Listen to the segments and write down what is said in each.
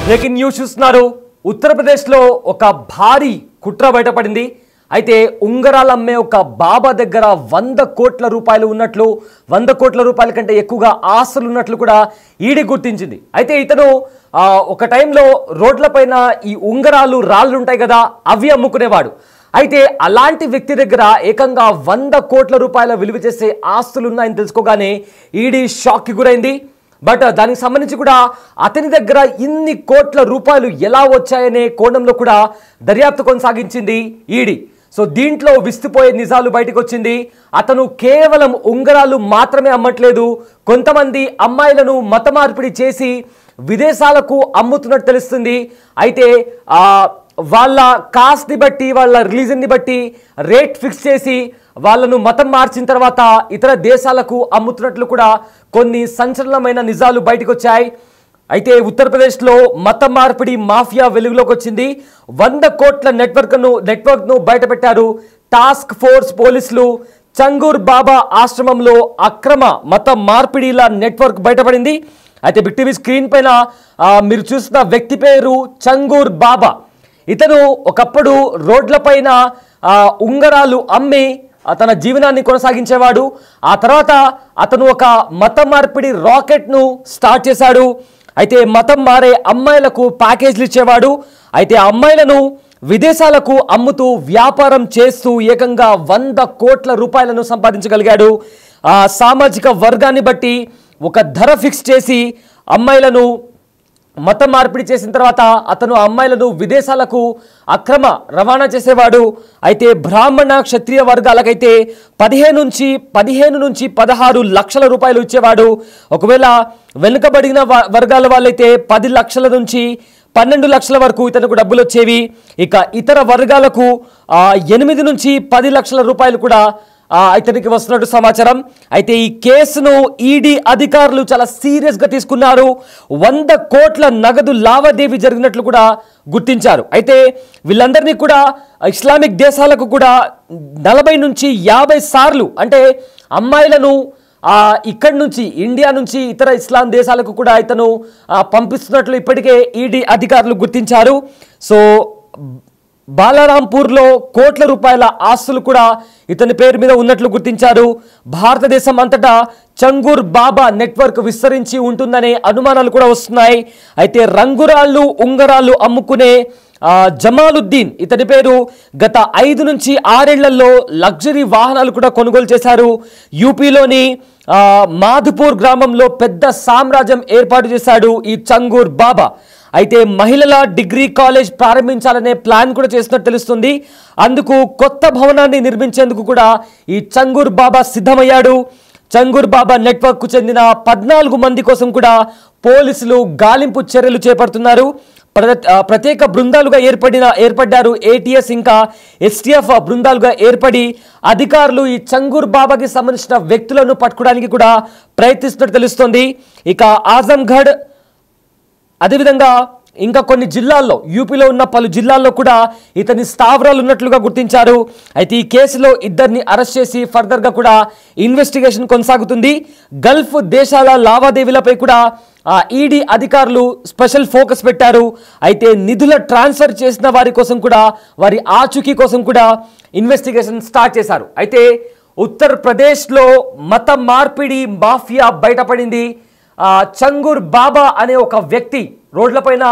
Breaking news చూస్తున్నారు. ఉత్తరప్రదేశ్లో ఒక భారీ కుట్ర బయటపడింది. అయితే ఉంగరాలు అమ్మే ఒక బాబా దగ్గర 100 కోట్ల రూపాయలు ఉన్నట్లు, 100 కోట్ల రూపాయల కంటే ఎక్కువగా ఆస్తులు ఉన్నట్లు కూడా ఈడీ గుర్తించింది. అయితే ఇతను ఒక టైంలో రోడ్లపైన ఈ ఉంగరాలు రాళ్ళు ఉంటాయి కదా, అవి అమ్ముకునేవాడు. అయితే అలాంటి వ్యక్తి దగ్గర ఏకంగా 100 కోట్ల రూపాయల విలువ చేసే ఆస్తులు ఉన్నాయని తెలుసుకోగానే ఈడీ షాక్కి గురైంది. బట్ దానికి సంబంధించి కూడా అతని దగ్గర ఇన్ని కోట్ల రూపాయలు ఎలా వచ్చాయనే కోణంలో కూడా దర్యాప్తు కొనసాగించింది ఈడీ. సో దీంట్లో విస్తుపోయే నిజాలు బయటకు వచ్చింది. అతను కేవలం ఉంగరాలు మాత్రమే అమ్మట్లేదు, కొంతమంది అమ్మాయిలను మత మార్పిడి చేసి విదేశాలకు అమ్ముతున్నట్టు తెలుస్తుంది. అయితే వాళ్ళ కాస్ట్ని బట్టి, వాళ్ళ రిలీజన్ని బట్టి రేట్ ఫిక్స్ చేసి వాళ్ళను మతం మార్చిన తర్వాత ఇతర దేశాలకు అమ్ముతున్నట్లు కూడా కొన్ని సంచలనమైన నిజాలు బయటకు వచ్చాయి. అయితే ఉత్తరప్రదేశ్లో మత మార్పిడి మాఫియా వెలుగులోకి వచ్చింది. 100 కోట్ల నెట్వర్క్ను బయటపెట్టారు టాస్క్ ఫోర్స్ పోలీసులు. చంగూర్ బాబా ఆశ్రమంలో అక్రమ మత మార్పిడిల నెట్వర్క్ బయటపడింది. అయితే బిగ్ టీవీ స్క్రీన్ పైన మీరు చూస్తున్న వ్యక్తి పేరు చంగూర్ బాబా. ఇతను ఒకప్పుడు రోడ్లపైన ఉంగరాలు అమ్మి తన జీవనాన్ని కొనసాగించేవాడు. ఆ తర్వాత అతను ఒక మత మార్పిడి రాకెట్ను స్టార్ట్ చేశాడు. అయితే మతం మారే అమ్మాయిలకు ప్యాకేజీలు ఇచ్చేవాడు. అయితే అమ్మాయిలను విదేశాలకు అమ్ముతూ వ్యాపారం చేస్తూ ఏకంగా 100 కోట్ల రూపాయలను సంపాదించగలిగాడు. సామాజిక వర్గాన్ని బట్టి ఒక ధర ఫిక్స్ చేసి అమ్మాయిలను మత మార్పిడి చేసిన తర్వాత అతను అమ్మాయిలను విదేశాలకు అక్రమ రవాణా చేసేవాడు. అయితే బ్రాహ్మణ క్షత్రియ వర్గాలకైతే 15 నుంచి 16 లక్షల రూపాయలు ఇచ్చేవాడు. ఒకవేళ వెనుకబడిన వర్గాల వాళ్ళైతే 10 లక్షల నుంచి 12 లక్షల వరకు ఇతనికి డబ్బులు వచ్చేవి. ఇక ఇతర వర్గాలకు 8 నుంచి 10 లక్షల రూపాయలు కూడా ఇతనికి వస్తున్నట్టు సమాచారం. అయితే ఈ కేసును ఈడీ అధికారులు చాలా సీరియస్గా తీసుకున్నారు. 100 కోట్ల నగదు లావాదేవీ జరిగినట్లు కూడా గుర్తించారు. అయితే వీళ్ళందరినీ కూడా ఇస్లామిక్ దేశాలకు కూడా 40 నుంచి 50 సార్లు, అంటే అమ్మాయిలను ఇక్కడి నుంచి ఇండియా నుంచి ఇతర ఇస్లాం దేశాలకు కూడా ఇతను పంపిస్తున్నట్లు ఇప్పటికే ఈడీ అధికారులు గుర్తించారు. సో బాలారాంపూర్లో కోట్ల రూపాయల ఆస్తులు కూడా ఇతని పేరు మీద ఉన్నట్లు గుర్తించారు. భారతదేశం అంతటా చంగూర్ బాబా నెట్వర్క్ విస్తరించి ఉంటుందనే అనుమానాలు కూడా వస్తున్నాయి. అయితే రంగురాళ్ళు ఉంగరాలు అమ్ముకునే జమాలుద్దీన్ ఇతని పేరు గత 5 నుంచి 6 ఏళ్లలో లగ్జరీ వాహనాలు కూడా కొనుగోలు చేశారు. యూపీలోని మాధుపూర్ గ్రామంలో పెద్ద సామ్రాజ్యం ఏర్పాటు చేశాడు ఈ చంగూర్ బాబా. అయితే మహిళల డిగ్రీ కాలేజ్ ప్రారంభించాలనే ప్లాన్ కూడా చేస్తున్నట్టు తెలుస్తుంది. అందుకు కొత్త భవనాన్ని నిర్మించేందుకు కూడా ఈ చంగూర్ బాబా సిద్ధమయ్యాడు. చంగూర్ బాబా నెట్వర్క్కు చెందిన 14 మంది కోసం కూడా పోలీసులు గాలింపు చర్యలు చేపడుతున్నారు. ప్రత్యేక బృందాలుగా ఏర్పడ్డారు. ఏటీఎస్ ఇంకా ఎస్టీఎఫ్ బృందాలుగా ఏర్పడి అధికారులు ఈ చంగూర్ బాబాకి సంబంధించిన వ్యక్తులను పట్టుకోవడానికి కూడా ప్రయత్నిస్తున్నట్టు తెలుస్తోంది. ఇక ఆజంఘడ్, అదేవిధంగా ఇంకా కొన్ని జిల్లాల్లో, యూపీలో ఉన్న పలు జిల్లాల్లో కూడా ఇతని స్థావరాలు ఉన్నట్లుగా గుర్తించారు. అయితే ఈ కేసులో 2 అరెస్ట్ చేసి ఫర్దర్గా కూడా ఇన్వెస్టిగేషన్ కొనసాగుతుంది. గల్ఫ్ దేశాల లావాదేవీలపై కూడా ఈడీ అధికారులు స్పెషల్ ఫోకస్ పెట్టారు. అయితే నిధుల ట్రాన్స్ఫర్ చేసిన వారి కోసం కూడా, వారి ఆచూకీ కోసం కూడా ఇన్వెస్టిగేషన్ స్టార్ట్ చేశారు. అయితే ఉత్తరప్రదేశ్లో మత మార్పిడి మాఫియా బయటపడింది. చంగూర్ బాబా అనే ఒక వ్యక్తి, రోడ్లపైన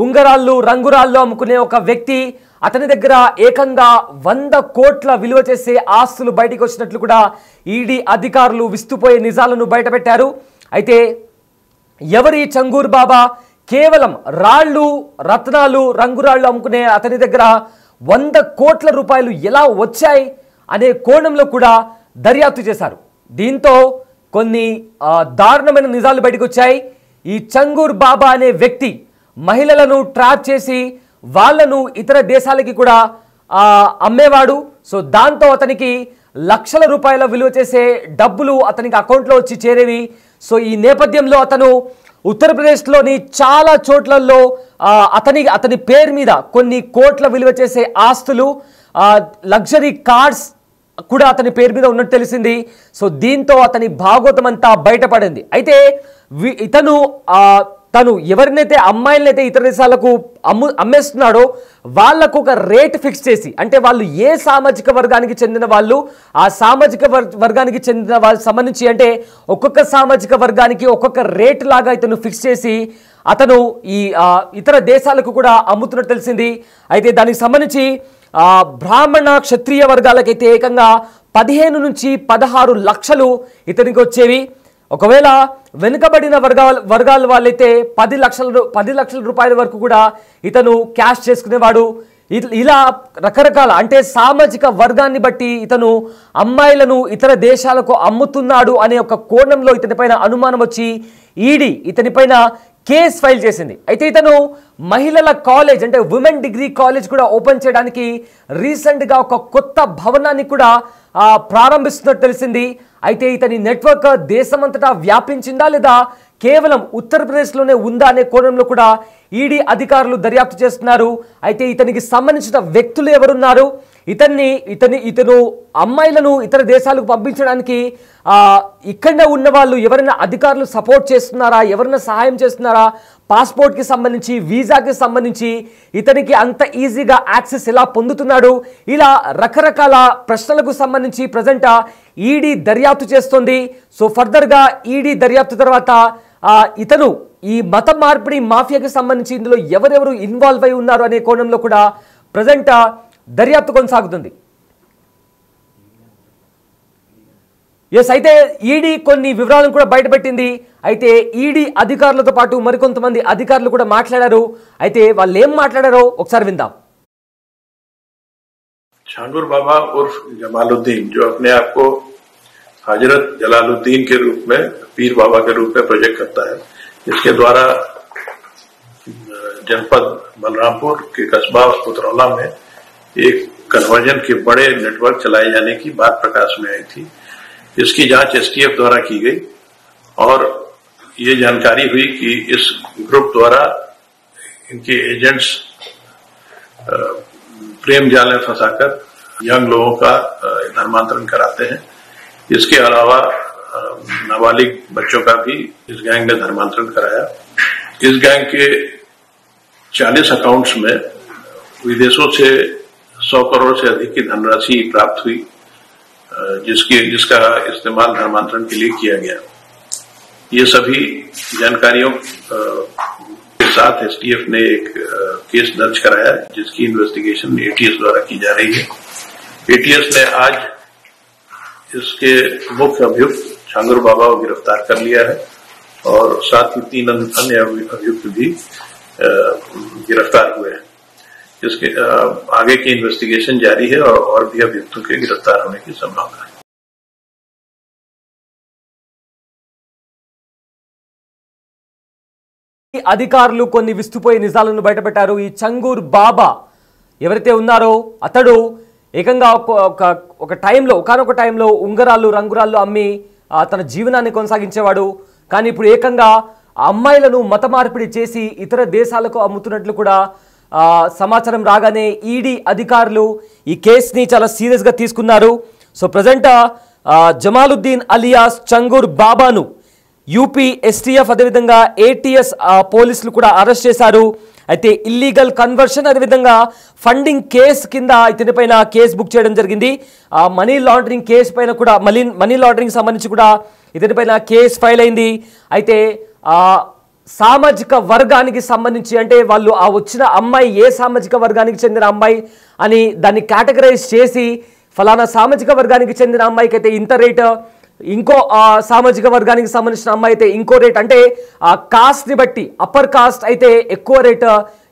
ఉంగరాళ్ళు రంగురాళ్ళు అమ్ముకునే ఒక వ్యక్తి, అతని దగ్గర ఏకంగా 100 కోట్ల విలువ చేసే ఆస్తులు బయటకు వచ్చినట్లు కూడా ఈడీ అధికారులు విస్తుపోయే నిజాలను బయటపెట్టారు. అయితే ఎవరి చంగూర్ బాబా? కేవలం రాళ్ళు, రత్నాలు, రంగురాళ్ళు అమ్ముకునే అతని దగ్గర 100 కోట్ల రూపాయలు ఎలా వచ్చాయి అనే కోణంలో కూడా దర్యాప్తు చేశారు. దీంతో కొన్ని దారుణమైన నిజాలు బయటకు వచ్చాయి. ఈ చంగూర్ బాబా అనే వ్యక్తి మహిళలను ట్రాప్ చేసి వాళ్ళను ఇతర దేశాలకి కూడా అమ్మేవాడు. సో దాంతో అతనికి లక్షల రూపాయల విలువ చేసే డబ్బులు అతనికి అకౌంట్లో వచ్చి చేరేవి. సో ఈ నేపథ్యంలో అతను ఉత్తరప్రదేశ్లోని చాలా చోట్లలో అతని పేరు మీద కొన్ని కోట్ల విలువ చేసే ఆస్తులు, లగ్జరీ కార్స్ కూడా అతని పేరు మీద ఉన్నట్టు తెలిసింది. సో దీంతో అతని భాగోతం అంతా బయటపడింది. అయితే ఇతను తను ఎవరినైతే అమ్మాయిలనైతే ఇతర దేశాలకు అమ్మేస్తున్నాడో వాళ్ళకు ఒక రేట్ ఫిక్స్ చేసి, అంటే వాళ్ళు ఏ సామాజిక వర్గానికి చెందిన వాళ్ళు, ఆ సామాజిక వర్గానికి చెందిన వాళ్ళకి సంబంధించి అంటే ఒక్కొక్క సామాజిక వర్గానికి ఒక్కొక్క రేట్ లాగా ఇతను ఫిక్స్ చేసి అతను ఈ ఇతర దేశాలకు కూడా అమ్ముతున్నట్టు తెలిసింది. అయితే దానికి సంబంధించి బ్రాహ్మణ క్షత్రియ వర్గాలకైతే ఏకంగా 15 నుంచి 16 లక్షలు ఇతనికి వచ్చేవి. ఒకవేళ వెనుకబడిన వర్గాల వాళ్ళైతే 10 లక్షల రూపాయల వరకు కూడా ఇతను క్యాష్ చేసుకునేవాడు. ఇలా రకరకాల అంటే సామాజిక వర్గాన్ని బట్టి ఇతను అమ్మాయిలను ఇతర దేశాలకు అమ్ముతున్నాడు అనే ఒక కోణంలో ఇతనిపైన అనుమానం వచ్చి ఈడీ ఇతనిపైన కేసు ఫైల్ చేసింది. అయితే ఇతను మహిళల కాలేజ్ అంటే ఉమెన్ డిగ్రీ కాలేజ్ కూడా ఓపెన్ చేయడానికి రీసెంట్గా ఒక కొత్త భవనాన్ని కూడా ప్రారంభిస్తున్నట్టు తెలిసింది. అయితే ఇతని నెట్వర్క్ దేశమంతటా వ్యాపించిందా లేదా కేవలం ఉత్తరప్రదేశ్లోనే ఉందా అనే కోణంలో కూడా ఈడీ అధికారులు దర్యాప్తు చేస్తున్నారు. అయితే ఇతనికి సంబంధించిన వ్యక్తులు ఎవరున్నారు, ఇతను అమ్మాయిలను ఇతర దేశాలకు పంపించడానికి ఇక్కడనే ఉన్న వాళ్ళు ఎవరైనా అధికారులు సపోర్ట్ చేస్తున్నారా, ఎవరైనా సహాయం చేస్తున్నారా, పాస్పోర్ట్కి సంబంధించి వీసాకి సంబంధించి ఇతనికి అంత ఈజీగా యాక్సెస్ ఎలా పొందుతున్నాడు, ఇలా రకరకాల ప్రశ్నలకు సంబంధించి ప్రజెంట్ ఈడీ దర్యాప్తు చేస్తుంది. సో ఫర్దర్గా ఈడీ దర్యాప్తు తర్వాత ఇతను ఈ మత మార్పిడి మాఫియాకి సంబంధించి ఇందులో ఎవరెవరు ఇన్వాల్వ్ అయి ఉన్నారు అనే కోణంలో కూడా ప్రజెంట్ దర్యాప్తు కొనసాగుతుంది. అయితే ఈడీ కొన్ని వివరాలను కూడా బయటపెట్టింది. అయితే ఈడీ అధికారులతో పాటు మరికొంతమంది అధికారులు కూడా మాట్లాడారు. అయితే వాళ్ళు ఏం మాట్లాడారో ఒకసారి విందాం. छांगुर बाबा उर्फ जमालुद्दीन, जो अपने आप को हजरत जलालुद्दीन के रूप में, पीर बाबा के रूप में प्रोजेक्ट करता है, इसके द्वारा जनपद बलरामपुर के कस्बा उतरौला में एक कन्वर्जन के बड़े नेटवर्क चलाए जाने की बात प्रकाश में आई थी. इसकी जांच एसटीएफ द्वारा की गई और ये जानकारी हुई कि इस ग्रुप द्वारा इनके एजेंट्स प्रेम जाल में फंसाकर यंग लोगों का धर्मांतरण कराते हैं. इसके अलावा नाबालिग बच्चों का भी इस गैंग ने धर्मांतरण कराया. इस गैंग के 40 अकाउंट्स में विदेशों से 100 करोड़ से अधिक की धनराशि प्राप्त हुई, जिसका इस्तेमाल धर्मांतरण के लिए किया गया. ये सभी जानकारियों के साथ एसटीएफ ने एक केस दर्ज कराया, जिसकी इन्वेस्टिगेशन एटीएस द्वारा की जा रही है. एटीएस ने आज इसके मुख्य अभियुक्त छांगुर बाबा को गिरफ्तार कर लिया है और साथ ही 3 अन्य अभियुक्त भी गिरफ्तार हुए हैं. इसके आगे की इन्वेस्टिगेशन जारी है और भी अभियुक्तों के गिरफ्तार होने की संभावना है. అధికారులు కొన్ని విస్తుపోయే నిజాలను బయటపెట్టారు. ఈ చంగూర్ బాబా ఎవరైతే ఉన్నారో అతడు ఏకంగా ఒక టైంలో ఒకానొక టైంలో ఉంగరాలు రంగురాళ్ళు అమ్మి తన జీవనాన్ని కొనసాగించేవాడు. కానీ ఇప్పుడు ఏకంగా అమ్మాయిలను మత మార్పిడి చేసి ఇతర దేశాలకు అమ్ముతున్నట్లు కూడా సమాచారం రాగానే ఈడీ అధికారులు ఈ కేసుని చాలా సీరియస్గా తీసుకున్నారు. So present Jamaluddin alias Changur బాబాను యూపీ ఎస్టీఎఫ్ అదేవిధంగా ఏటీఎస్ పోలీసులు కూడా అరెస్ట్ చేశారు. అయితే ఇల్లీగల్ కన్వర్షన్ అదేవిధంగా ఫండింగ్ కేసు కింద ఇతనిపైన కేసు బుక్ చేయడం జరిగింది. మనీ లాండరింగ్ కేసు పైన కూడా మనీ లాండరింగ్ సంబంధించి కూడా ఇతనిపైన కేసు ఫైల్ అయింది. అయితే సామాజిక వర్గానికి సంబంధించి అంటే వాళ్ళు వచ్చిన అమ్మాయి ఏ సామాజిక వర్గానికి చెందిన అమ్మాయి అని దాన్ని కేటగరైజ్ చేసి ఫలానా సామాజిక వర్గానికి చెందిన అమ్మాయికి అయితే ఇంత రేట్, ఇంకో సామాజిక వర్గానికి సంబంధించిన అమ్మాయి అయితే ఇంకో రేట్, అంటే కాస్ట్ని బట్టి అప్పర్ కాస్ట్ అయితే ఎక్కువ రేట్,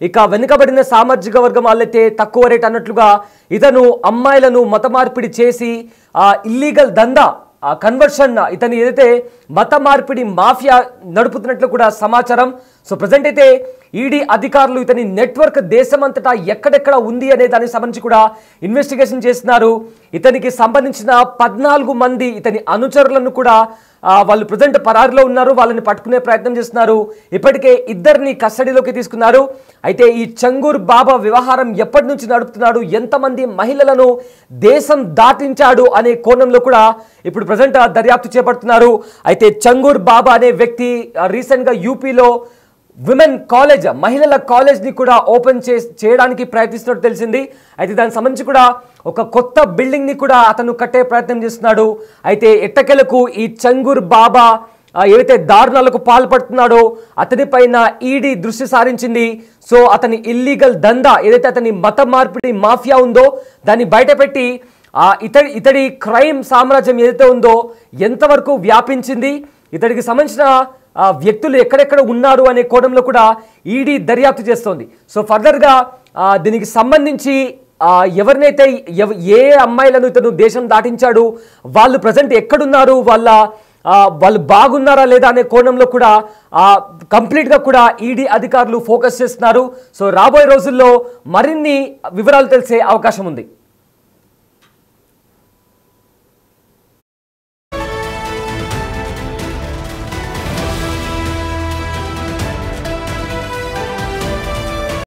ఇక వెనుకబడిన సామాజిక వర్గం వాళ్ళైతే తక్కువ రేట్ అన్నట్లుగా ఇతను అమ్మాయిలను మత మార్పిడి చేసి ఇల్లీగల్ దందా కన్వర్షన్ ఇతని ఏదైతే మత మార్పిడి మాఫియా నడుపుతున్నట్లు కూడా సమాచారం. సో ప్రజెంట్ అయితే ఈడీ అధికారులు ఇతని నెట్వర్క్ దేశమంతటా ఎక్కడెక్కడ ఉంది అనే దానికి సంబంధించి కూడా ఇన్వెస్టిగేషన్ చేస్తున్నారు. ఇతనికి సంబంధించిన 14 మంది ఇతని అనుచరులను కూడా వాళ్ళు ప్రజెంట్ పరారిలో ఉన్నారు, వాళ్ళని పట్టుకునే ప్రయత్నం చేస్తున్నారు. ఇప్పటికే 2 కస్టడీలోకి తీసుకున్నారు. అయితే ఈ చంగూర్ బాబా వ్యవహారం ఎప్పటి నుంచి నడుపుతున్నాడు, ఎంతమంది మహిళలను దేశం దాటించాడు అనే కోణంలో కూడా ఇప్పుడు ప్రజెంట్ దర్యాప్తు చేపడుతున్నారు. అయితే చంగూర్ బాబా అనే వ్యక్తి రీసెంట్గా యూపీలో విమెన్ కాలేజ్, మహిళల కాలేజ్ని కూడా ఓపెన్ చేయడానికి ప్రయత్నిస్తున్నట్టు తెలిసింది. అయితే దానికి సంబంధించి కూడా ఒక కొత్త బిల్డింగ్ని కూడా అతను కట్టే ప్రయత్నం చేస్తున్నాడు. అయితే ఎట్టకేలకు ఈ చంగూర్ బాబా ఏవైతే దారుణాలకు పాల్పడుతున్నాడో అతని పైన ఈడీ దృష్టి సారించింది. సో అతని ఇల్లీగల్ దందా ఏదైతే అతని మత మార్పిడి మాఫియా ఉందో దాన్ని బయటపెట్టి ఇతడి క్రైమ్ సామ్రాజ్యం ఏదైతే ఉందో ఎంతవరకు వ్యాపించింది, ఇతడికి సంబంధించిన వ్యక్తులు ఎక్కడెక్కడ ఉన్నారు అనే కోణంలో కూడా ఈడీ దర్యాప్తు చేస్తోంది. సో ఫర్దర్గా దీనికి సంబంధించి ఎవరినైతే ఏ అమ్మాయిలను ఇతను దేశం దాటించాడు, వాళ్ళు ప్రజెంట్ ఎక్కడున్నారు, వాళ్ళు బాగున్నారా లేదా అనే కోణంలో కూడా కంప్లీట్గా కూడా ఈడీ అధికారులు ఫోకస్ చేస్తున్నారు. సో రాబోయే రోజుల్లో మరిన్ని వివరాలు తెలిసే అవకాశం ఉంది.